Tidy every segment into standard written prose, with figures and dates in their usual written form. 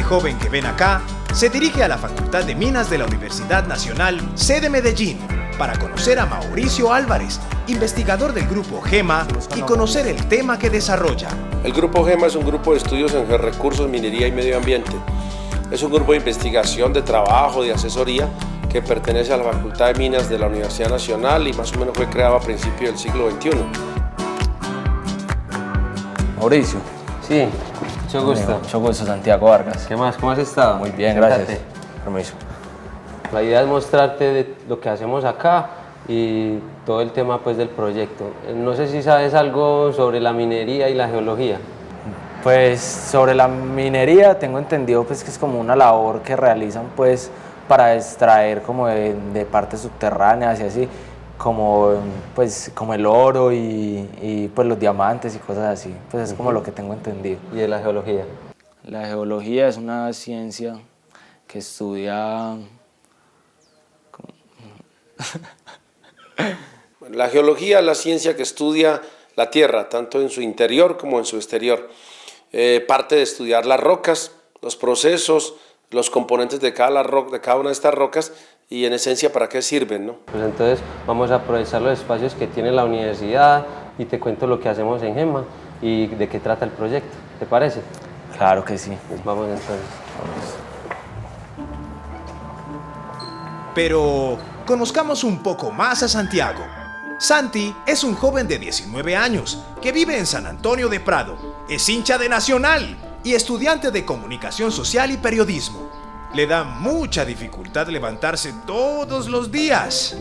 joven que ven acá se dirige a la Facultad de Minas de la Universidad Nacional, sede Medellín, para conocer a Mauricio Álvarez, investigador del Grupo GEMA, y conocer el tema que desarrolla. El Grupo GEMA es un grupo de estudios en georrecursos, minería y medio ambiente. Es un grupo de investigación, de trabajo, de asesoría que pertenece a la Facultad de Minas de la Universidad Nacional y más o menos fue creado a principios del siglo XXI. Mauricio. Sí, mucho gusto. Mucho gusto, Santiago Vargas. ¿Qué más? ¿Cómo has estado? Muy bien, Siéntate. gracias. Permiso. La idea es mostrarte lo que hacemos acá y todo el tema pues, del proyecto. No sé si sabes algo sobre la minería y la geología. Pues sobre la minería tengo entendido pues, que es como una labor que realizan pues, para extraer como de partes subterráneas y así, como el oro y pues, los diamantes y cosas así. Pues es como lo que tengo entendido. ¿Y de la geología? La geología es una ciencia que estudia... La geología es la ciencia que estudia la Tierra, tanto en su interior como en su exterior. Parte de estudiar las rocas, los procesos, los componentes de cada una de estas rocas y en esencia para qué sirven, ¿no? Pues entonces vamos a aprovechar los espacios que tiene la universidad y te cuento lo que hacemos en GEMA y de qué trata el proyecto. ¿Te parece? Claro que sí. Pues vamos entonces. Pero conozcamos un poco más a Santiago. Santi es un joven de 19 años que vive en San Antonio de Prado. Es hincha de Nacional y estudiante de Comunicación Social y Periodismo. Le da mucha dificultad levantarse todos los días.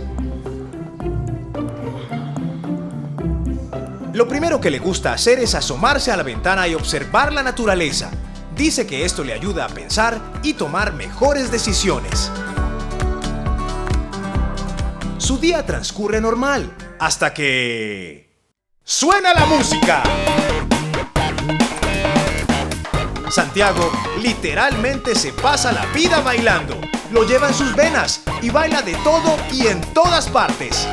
Lo primero que le gusta hacer es asomarse a la ventana y observar la naturaleza. Dice que esto le ayuda a pensar y tomar mejores decisiones. Su día transcurre normal, hasta que... ¡suena la música! Santiago literalmente se pasa la vida bailando. Lo lleva en sus venas y baila de todo y en todas partes.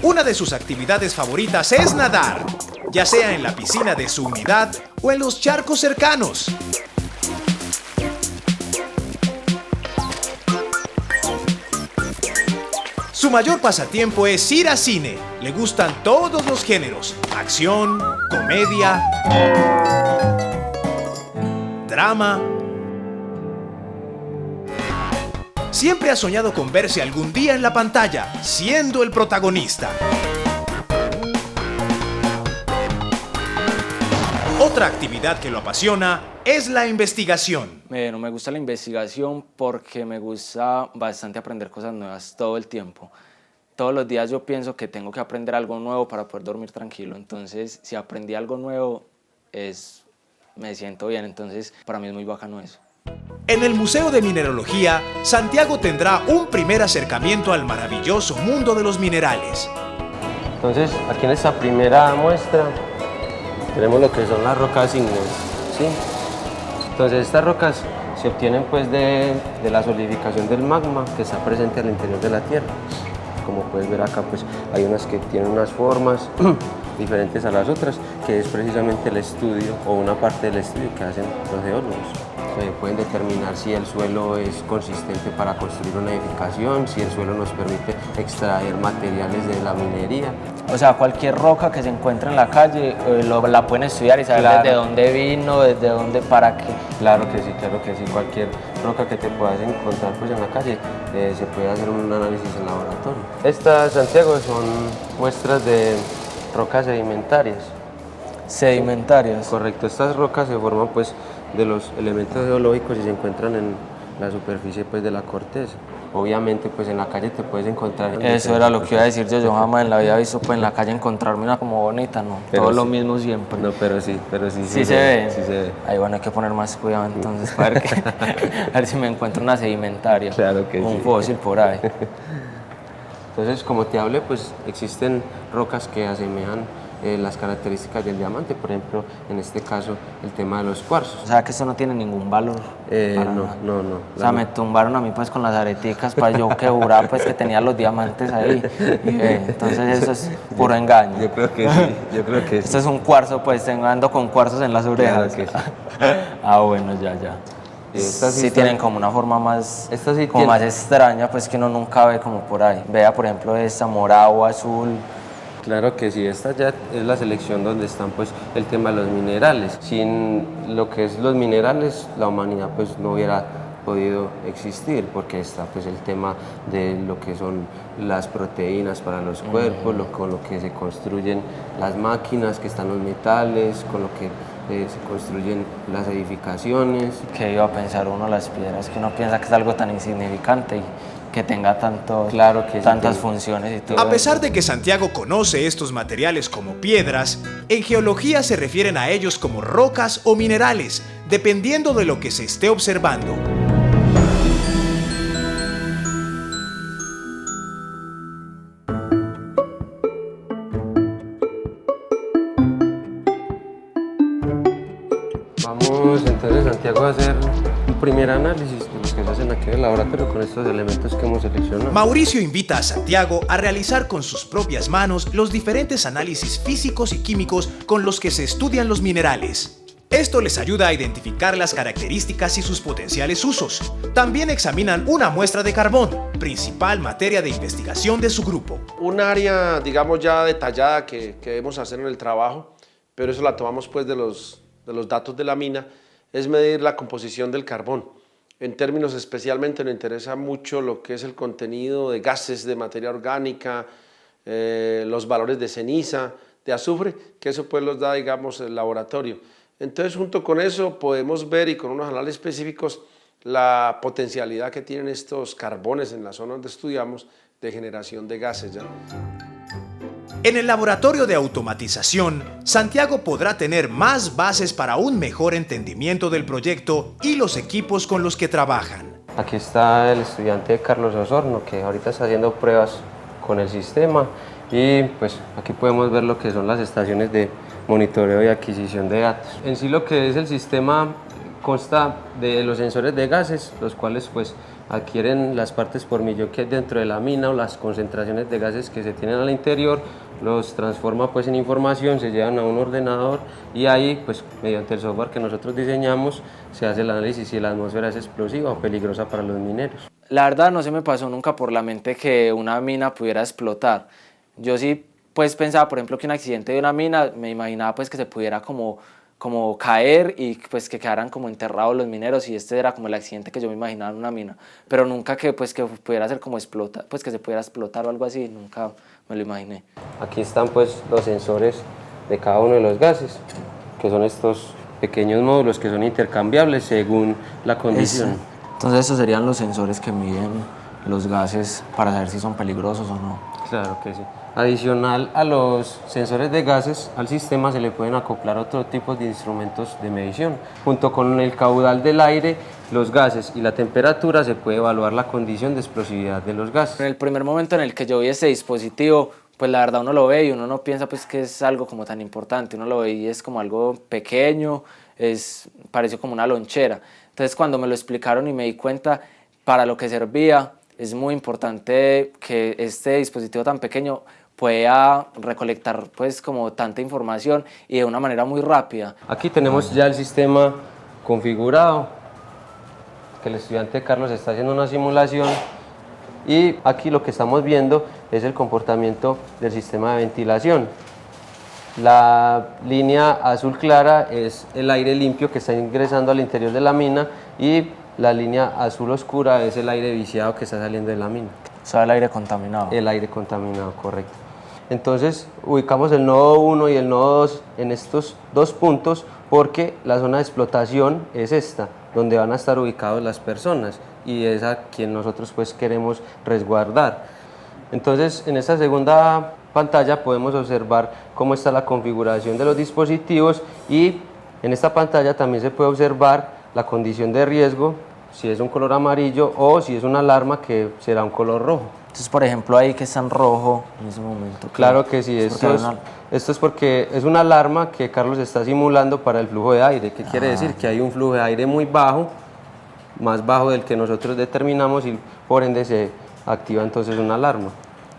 Una de sus actividades favoritas es nadar, ya sea en la piscina de su unidad o en los charcos cercanos. Su mayor pasatiempo es ir al cine. Le gustan todos los géneros: acción, comedia, drama. Siempre ha soñado con verse algún día en la pantalla, siendo el protagonista. Otra actividad que lo apasiona es la investigación. No me gusta la investigación porque me gusta bastante aprender cosas nuevas todo el tiempo. Todos los días yo pienso que tengo que aprender algo nuevo para poder dormir tranquilo. Entonces, si aprendí algo nuevo, me siento bien. Entonces, para mí es muy bacano eso. En el Museo de Mineralogía, Santiago tendrá un primer acercamiento al maravilloso mundo de los minerales. Entonces, aquí en esta primera muestra tenemos lo que son las rocas ígneas, ¿sí? Entonces, estas rocas se obtienen pues, de la solidificación del magma que está presente al interior de la Tierra. Como puedes ver acá, pues, hay unas que tienen unas formas diferentes a las otras, que es precisamente el estudio o una parte del estudio que hacen los geólogos. Pueden determinar si el suelo es consistente para construir una edificación, si el suelo nos permite extraer materiales de la minería. O sea, cualquier roca que se encuentre en la calle la pueden estudiar y saber Claro. desde dónde vino, desde dónde, para qué. Claro que sí, claro que sí. Cualquier roca que te puedas encontrar pues, en la calle se puede hacer un análisis en laboratorio. Estas, Santiago, son muestras de rocas sedimentarias. Sedimentarias. Correcto, estas rocas se forman pues, de los elementos geológicos y se encuentran en la superficie pues, de la corteza. Obviamente pues en la calle te puedes encontrar... Eso era lo que iba a decir yo jamás en la vida he visto pues, en la calle encontrarme una como bonita, ¿no? Pero todo sí. lo mismo siempre. No, pero sí Sí se ve. Sí se ve. Ahí bueno, hay que poner más cuidado entonces para ver, a ver si me encuentro una sedimentaria. Claro que un sí. fósil por ahí. Entonces, como te hablé, pues existen rocas que asemejan las características del diamante, por ejemplo, en este caso, el tema de los cuarzos. O sea que eso no tiene ningún valor. No. O sea, me tumbaron a mí pues con las areticas para yo que juraba pues que tenía los diamantes ahí. Entonces eso es puro engaño. Yo creo que sí, yo creo que sí. Esto es un cuarzo, pues ando con cuarzos en las orejas. Claro que sí. Bueno, ya. Estas Sí tienen como una forma más, Estas sí como tienen- más extraña, pues que uno nunca ve como por ahí. Vea, por ejemplo, esta morado, azul. Claro que sí, esta ya es la selección donde están pues el tema de los minerales. Sin lo que es los minerales, la humanidad pues no hubiera podido existir, porque está pues el tema de lo que son las proteínas para los cuerpos, con lo que se construyen las máquinas, que están los metales, con lo que se construyen las edificaciones. Que iba a pensar uno las piedras, que uno piensa que es algo tan insignificante y que tenga Claro que sí, tantas que- funciones y todo. A pesar de que Santiago conoce estos materiales como piedras, en geología se refieren a ellos como rocas o minerales, dependiendo de lo que se esté observando. Vamos entonces, Santiago, a hacer un primer análisis de lo que se hacen aquí en el laboratorio con estos elementos que hemos seleccionado. Mauricio invita a Santiago a realizar con sus propias manos los diferentes análisis físicos y químicos con los que se estudian los minerales. Esto les ayuda a identificar las características y sus potenciales usos. También examinan una muestra de carbón, principal materia de investigación de su grupo. Un área, digamos, ya detallada que debemos hacer en el trabajo, pero eso la tomamos pues de los datos de la mina, es medir la composición del carbón. En términos especialmente nos interesa mucho lo que es el contenido de gases de materia orgánica, los valores de ceniza, de azufre, que eso pues los da, digamos, el laboratorio. Entonces, junto con eso podemos ver, y con unos análisis específicos, la potencialidad que tienen estos carbones en la zona donde estudiamos de generación de gases ya. En el laboratorio de automatización, Santiago podrá tener más bases para un mejor entendimiento del proyecto y los equipos con los que trabajan. Aquí está el estudiante Carlos Osorno, que ahorita está haciendo pruebas con el sistema, y pues aquí podemos ver lo que son las estaciones de monitoreo y adquisición de datos. En sí lo que es el sistema consta de los sensores de gases, los cuales pues adquieren las partes por millón que hay dentro de la mina o las concentraciones de gases que se tienen al interior, los transforma pues en información, se llevan a un ordenador y ahí pues mediante el software que nosotros diseñamos se hace el análisis si la atmósfera es explosiva o peligrosa para los mineros. La verdad no se me pasó nunca por la mente que una mina pudiera explotar. Yo sí pues pensaba, por ejemplo, que un accidente de una mina, me imaginaba pues que se pudiera como caer y pues que quedaran como enterrados los mineros, y este era como el accidente que yo me imaginaba en una mina, pero nunca que pues que pudiera ser como explotar, pues que se pudiera explotar o algo así, nunca me lo imaginé. Aquí están pues los sensores de cada uno de los gases, que son estos pequeños módulos que son intercambiables según la condición. Entonces esos serían los sensores que miden los gases para saber si son peligrosos o no. Claro que sí. Adicional a los sensores de gases, al sistema se le pueden acoplar otro tipo de instrumentos de medición. Junto con el caudal del aire, los gases y la temperatura, se puede evaluar la condición de explosividad de los gases. En el primer momento en el que yo vi este dispositivo, pues la verdad uno lo ve y uno no piensa pues que es algo como tan importante, uno lo ve y es como algo pequeño, pareció como una lonchera. Entonces cuando me lo explicaron y me di cuenta para lo que servía, es muy importante que este dispositivo tan pequeño pueda recolectar pues como tanta información y de una manera muy rápida. Aquí tenemos ya el sistema configurado, que el estudiante Carlos está haciendo una simulación, y aquí lo que estamos viendo es el comportamiento del sistema de ventilación. La línea azul clara es el aire limpio que está ingresando al interior de la mina, y la línea azul oscura es el aire viciado que está saliendo de la mina. O sea, el aire contaminado. El aire contaminado, correcto. Entonces ubicamos el nodo 1 y el nodo 2 en estos dos puntos porque la zona de explotación es esta, donde van a estar ubicadas las personas, y es a quien nosotros pues queremos resguardar. Entonces en esta segunda pantalla podemos observar cómo está la configuración de los dispositivos, y en esta pantalla también se puede observar la condición de riesgo si es un color amarillo, o si es una alarma que será un color rojo. Entonces, por ejemplo, ahí que está en rojo en ese momento. Claro que sí, esto es porque es una alarma que Carlos está simulando para el flujo de aire. ¿Qué quiere decir? Que hay un flujo de aire muy bajo, más bajo del que nosotros determinamos, y por ende se activa entonces una alarma.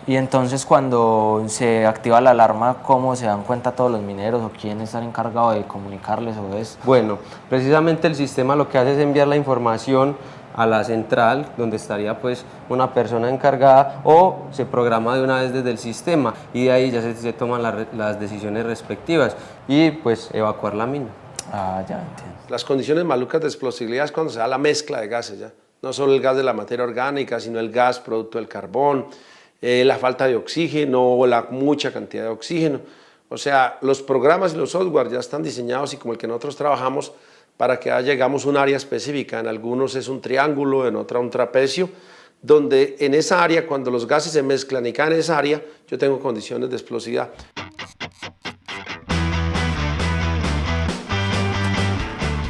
Y entonces cuando se activa la alarma, ¿cómo se dan cuenta todos los mineros o quién está encargado de comunicarles o eso? Bueno, precisamente el sistema lo que hace es enviar la información a la central, donde estaría pues una persona encargada, o se programa de una vez desde el sistema, y de ahí ya se toman las decisiones respectivas y pues evacuar la mina. Ah, ya entiendo. Las condiciones malucas de explosibilidad es cuando se da la mezcla de gases, ¿ya? No solo el gas de la materia orgánica, sino el gas producto del carbón, la falta de oxígeno o la mucha cantidad de oxígeno. O sea, los programas y los software ya están diseñados, y como el que nosotros trabajamos, para que llegamos a un área específica. En algunos es un triángulo, en otra un trapecio, donde en esa área, cuando los gases se mezclan y caen en esa área, yo tengo condiciones de explosividad.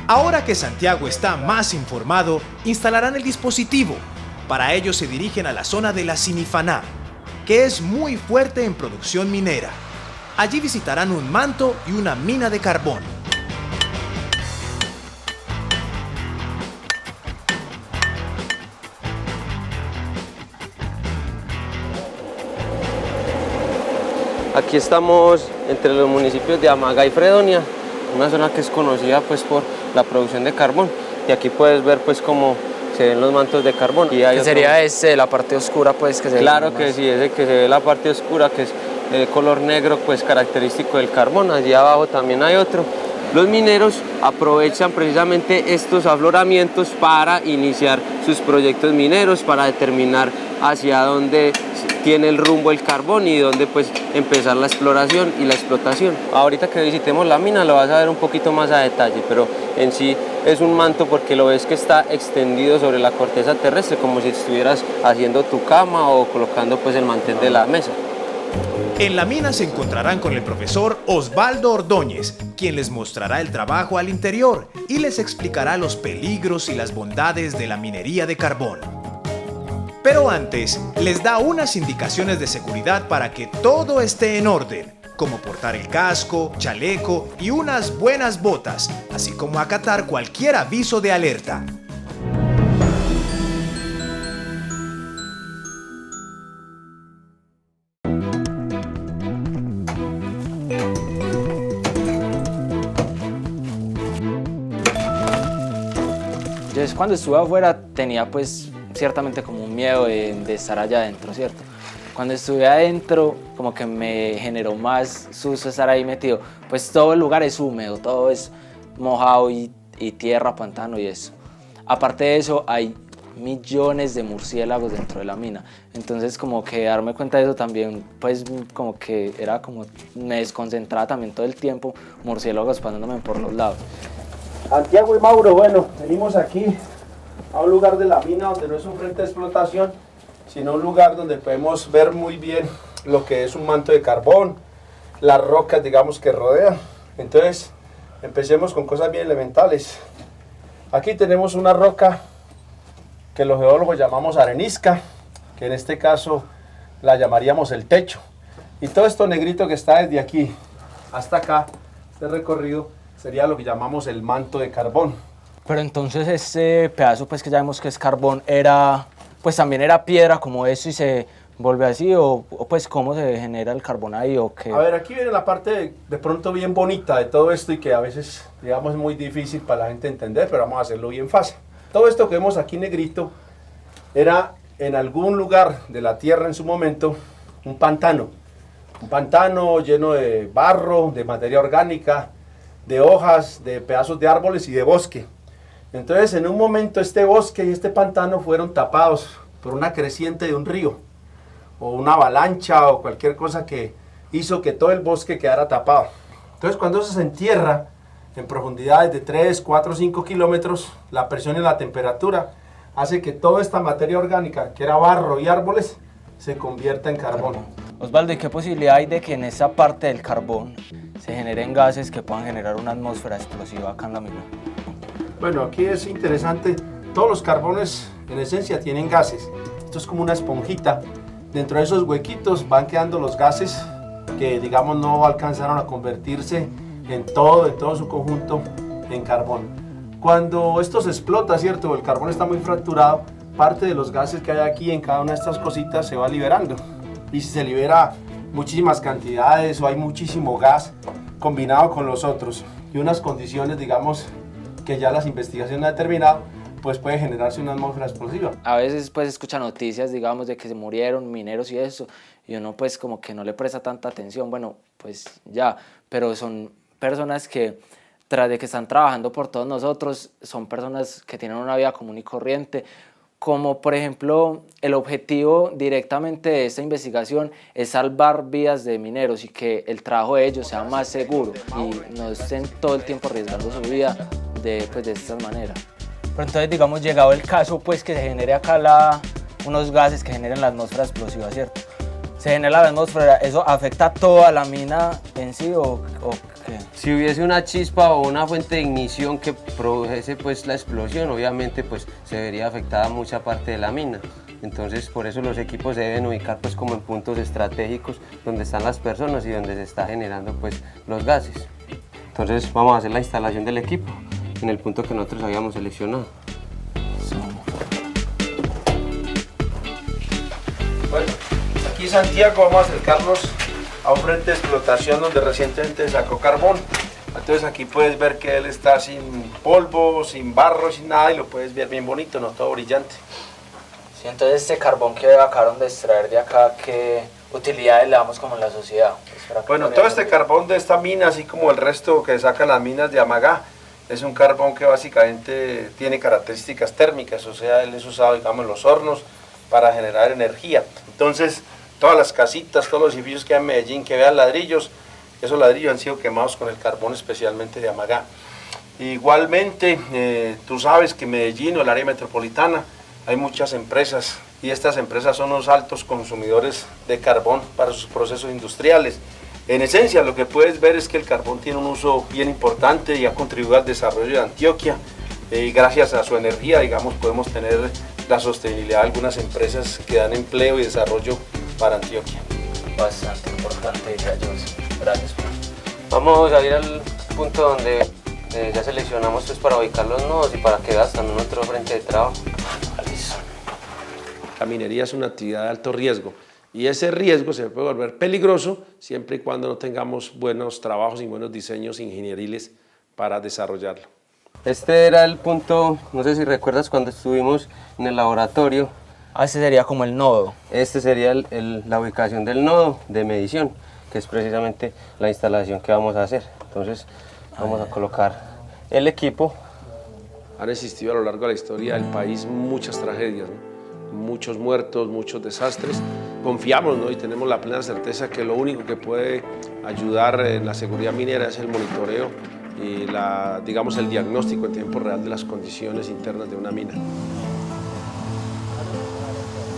Ahora que Santiago está más informado, instalarán el dispositivo. Para ello se dirigen a la zona de la Sinifaná, que es muy fuerte en producción minera. Allí visitarán un manto y una mina de carbón. Aquí estamos entre los municipios de Amaga y Fredonia, una zona que es conocida pues por la producción de carbón, y aquí puedes ver pues cómo se ven los mantos de carbón. Y hay ¿Qué sería ese, la parte oscura pues que se ve? Claro que sí, ese que se ve la parte oscura, que es el color negro pues característico del carbón. Allí abajo también hay otro. Los mineros aprovechan precisamente estos afloramientos para iniciar sus proyectos mineros, para determinar hacia dónde tiene el rumbo el carbón y dónde pues empezar la exploración y la explotación. Ahorita que visitemos la mina lo vas a ver un poquito más a detalle, pero en sí es un manto porque lo ves que está extendido sobre la corteza terrestre, como si estuvieras haciendo tu cama o colocando pues el mantel de la mesa. En la mina se encontrarán con el profesor Osvaldo Ordóñez, quien les mostrará el trabajo al interior y les explicará los peligros y las bondades de la minería de carbón. Pero antes, les da unas indicaciones de seguridad para que todo esté en orden, como portar el casco, chaleco y unas buenas botas, así como acatar cualquier aviso de alerta. Yo cuando estuve afuera tenía pues ciertamente como un miedo de estar allá adentro, ¿cierto? Cuando estuve adentro como que me generó más susto estar ahí metido, pues todo el lugar es húmedo, todo es mojado y tierra, pantano y eso. Aparte de eso hay millones de murciélagos dentro de la mina, entonces como que darme cuenta de eso también pues como que era como me desconcentraba también todo el tiempo, murciélagos pasándome por los lados. Santiago y Mauro, bueno, venimos aquí a un lugar de la mina donde no es un frente de explotación, sino un lugar donde podemos ver muy bien lo que es un manto de carbón, las rocas, digamos, que rodean. Entonces, empecemos con cosas bien elementales. Aquí tenemos una roca que los geólogos llamamos arenisca, que en este caso la llamaríamos el techo. Y todo esto negrito que está desde aquí hasta acá, este recorrido, sería lo que llamamos el manto de carbón. Pero entonces ese pedazo pues que ya vemos que es carbón era, pues también era piedra como eso y se vuelve así o pues cómo se genera el carbón ahí o qué. A ver, aquí viene la parte de pronto bien bonita de todo esto y que a veces digamos es muy difícil para la gente entender, pero vamos a hacerlo bien fácil. Todo esto que vemos aquí negrito era en algún lugar de la tierra en su momento un pantano lleno de barro, de materia orgánica, de hojas, de pedazos de árboles y de bosque. Entonces en un momento este bosque y este pantano fueron tapados por una creciente de un río o una avalancha o cualquier cosa que hizo que todo el bosque quedara tapado. Entonces cuando eso se entierra en profundidades de 3, 4, 5 kilómetros, la presión y la temperatura hace que toda esta materia orgánica, que era barro y árboles, se convierta en carbón. Osvaldo, ¿y qué posibilidad hay de que en esa parte del carbón se generen gases que puedan generar una atmósfera explosiva acá en la mina? Bueno, aquí es interesante Todos los carbones en esencia tienen gases. Esto es como una esponjita. Dentro de esos huequitos van quedando los gases que, digamos, no alcanzaron a convertirse en todo su conjunto en carbón. Cuando esto se explota, ¿cierto? El carbón está muy fracturado, parte de los gases que hay aquí en cada una de estas cositas se va liberando. Y si se libera muchísimas cantidades o hay muchísimo gas combinado con los otros y unas condiciones, digamos, que ya las investigaciones han determinado, pues puede generarse una atmósfera explosiva. A veces pues escucha noticias, digamos, de que se murieron mineros y eso, y uno pues como que no le presta tanta atención, bueno, pues ya, pero son personas que tras de que están trabajando por todos nosotros, son personas que tienen una vida común y corriente, como por ejemplo el objetivo directamente de esta investigación es salvar vidas de mineros y que el trabajo de ellos sea más seguro y no estén todo el tiempo arriesgando su vida de esta manera. Pero entonces, digamos, llegado el caso, pues que se genere acá unos gases que generen la atmósfera explosiva, ¿cierto? Se genera la atmósfera, ¿eso afecta a toda la mina en sí o qué? Si hubiese una chispa o una fuente de ignición que produjese pues la explosión, obviamente pues se vería afectada mucha parte de la mina. Entonces por eso los equipos se deben ubicar pues como en puntos estratégicos donde están las personas y donde se está generando pues los gases. Entonces vamos a hacer la instalación del equipo en el punto que nosotros habíamos seleccionado. Bueno, aquí Santiago vamos a acercarnos a un frente de explotación donde recientemente sacó carbón. Entonces aquí puedes ver que él está sin polvo, sin barro, sin nada y lo puedes ver bien bonito, no todo brillante. Sí, entonces este carbón que acabaron de extraer de acá, ¿qué utilidades le damos como en la sociedad? Bueno, todo este carbón de esta mina, así como el resto que sacan las minas de Amagá, es un carbón que básicamente tiene características térmicas, o sea, él es usado, digamos, en los hornos para generar energía. Entonces, todas las casitas, todos los edificios que hay en Medellín que vean ladrillos, esos ladrillos han sido quemados con el carbón especialmente de Amagá. Igualmente, tú sabes que en Medellín o el área metropolitana hay muchas empresas y estas empresas son los altos consumidores de carbón para sus procesos industriales. En esencia, lo que puedes ver es que el carbón tiene un uso bien importante y ha contribuido al desarrollo de Antioquia. Y gracias a su energía, digamos, podemos tener la sostenibilidad de algunas empresas que dan empleo y desarrollo para Antioquia. Bastante importante, diría yo. Gracias. Vamos a ir al punto donde ya seleccionamos pues, para ubicar los nodos y para que veas también otro frente de trabajo. La minería es una actividad de alto riesgo y ese riesgo se puede volver peligroso siempre y cuando no tengamos buenos trabajos y buenos diseños ingenieriles para desarrollarlo. Este era el punto, no sé si recuerdas cuando estuvimos en el laboratorio. Este sería como el nodo. Este sería la ubicación del nodo de medición, que es precisamente la instalación que vamos a hacer. Entonces vamos a colocar el equipo. Han existido a lo largo de la historia del país muchas tragedias, ¿no? Muchos muertos, muchos desastres. Confiamos, ¿no? Y tenemos la plena certeza que lo único que puede ayudar en la seguridad minera es el monitoreo y digamos, el diagnóstico en tiempo real de las condiciones internas de una mina.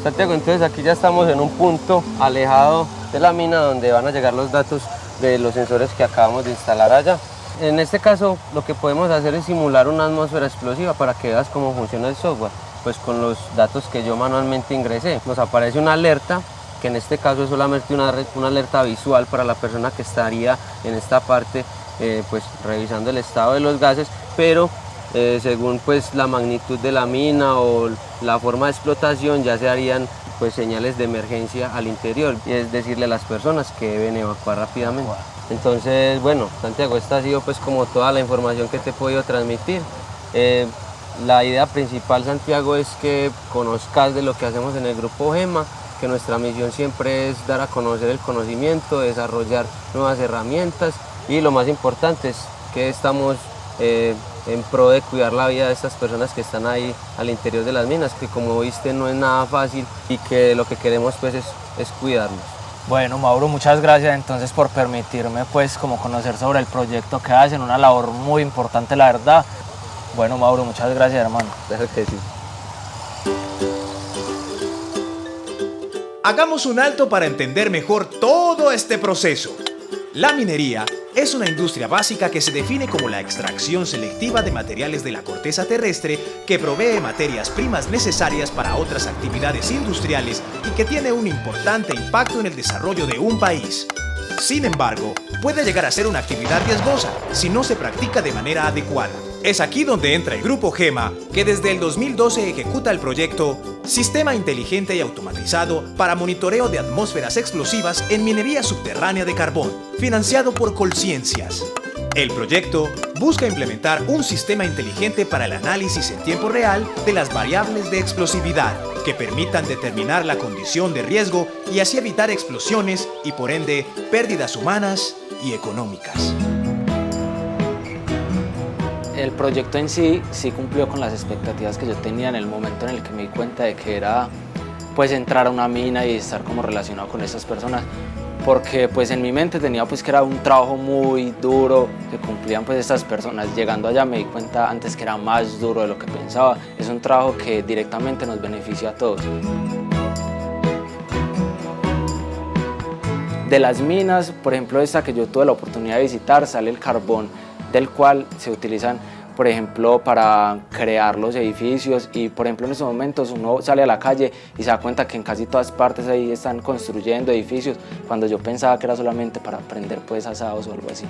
Santiago, entonces aquí ya estamos en un punto alejado de la mina donde van a llegar los datos de los sensores que acabamos de instalar allá. En este caso lo que podemos hacer es simular una atmósfera explosiva para que veas cómo funciona el software. Pues con los datos que yo manualmente ingresé, nos aparece una alerta, que en este caso es solamente una alerta visual para la persona que estaría en esta parte pues revisando el estado de los gases, pero según pues la magnitud de la mina o la forma de explotación ya se harían pues señales de emergencia al interior, y es decirle a las personas que deben evacuar rápidamente. Entonces, bueno, Santiago, esta ha sido pues como toda la información que te he podido transmitir. La idea principal, Santiago, es que conozcas de lo que hacemos en el Grupo GEMA, que nuestra misión siempre es dar a conocer el conocimiento, desarrollar nuevas herramientas y lo más importante es que estamos en pro de cuidar la vida de estas personas que están ahí al interior de las minas, que como viste no es nada fácil y que lo que queremos pues es cuidarlos. Bueno, Mauro, muchas gracias entonces por permitirme pues como conocer sobre el proyecto que hacen, una labor muy importante la verdad. Bueno, Mauro, muchas gracias, hermano. Claro que sí. Hagamos un alto para entender mejor todo este proceso. La minería es una industria básica que se define como la extracción selectiva de materiales de la corteza terrestre que provee materias primas necesarias para otras actividades industriales y que tiene un importante impacto en el desarrollo de un país. Sin embargo, puede llegar a ser una actividad riesgosa si no se practica de manera adecuada. Es aquí donde entra el Grupo GEMA, que desde el 2012 ejecuta el proyecto Sistema Inteligente y Automatizado para Monitoreo de Atmósferas Explosivas en Minería Subterránea de Carbón, financiado por Colciencias. El proyecto busca implementar un sistema inteligente para el análisis en tiempo real de las variables de explosividad, que permitan determinar la condición de riesgo y así evitar explosiones y por ende pérdidas humanas y económicas. El proyecto en sí cumplió con las expectativas que yo tenía en el momento en el que me di cuenta de que era pues entrar a una mina y estar como relacionado con esas personas, porque pues en mi mente tenía pues que era un trabajo muy duro que cumplían pues estas personas. Llegando allá me di cuenta antes que era más duro de lo que pensaba. Es un trabajo que directamente nos beneficia a todos. De las minas, por ejemplo esta que yo tuve la oportunidad de visitar, sale el carbón del cual se utilizan, por ejemplo, para crear los edificios y, por ejemplo, en estos momentos uno sale a la calle y se da cuenta que en casi todas partes ahí están construyendo edificios, cuando yo pensaba que era solamente para prender pues asados o algo así.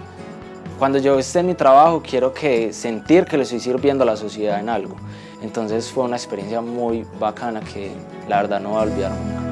Cuando yo esté en mi trabajo quiero sentir que le estoy sirviendo a la sociedad en algo. Entonces fue una experiencia muy bacana que la verdad no voy a olvidar nunca.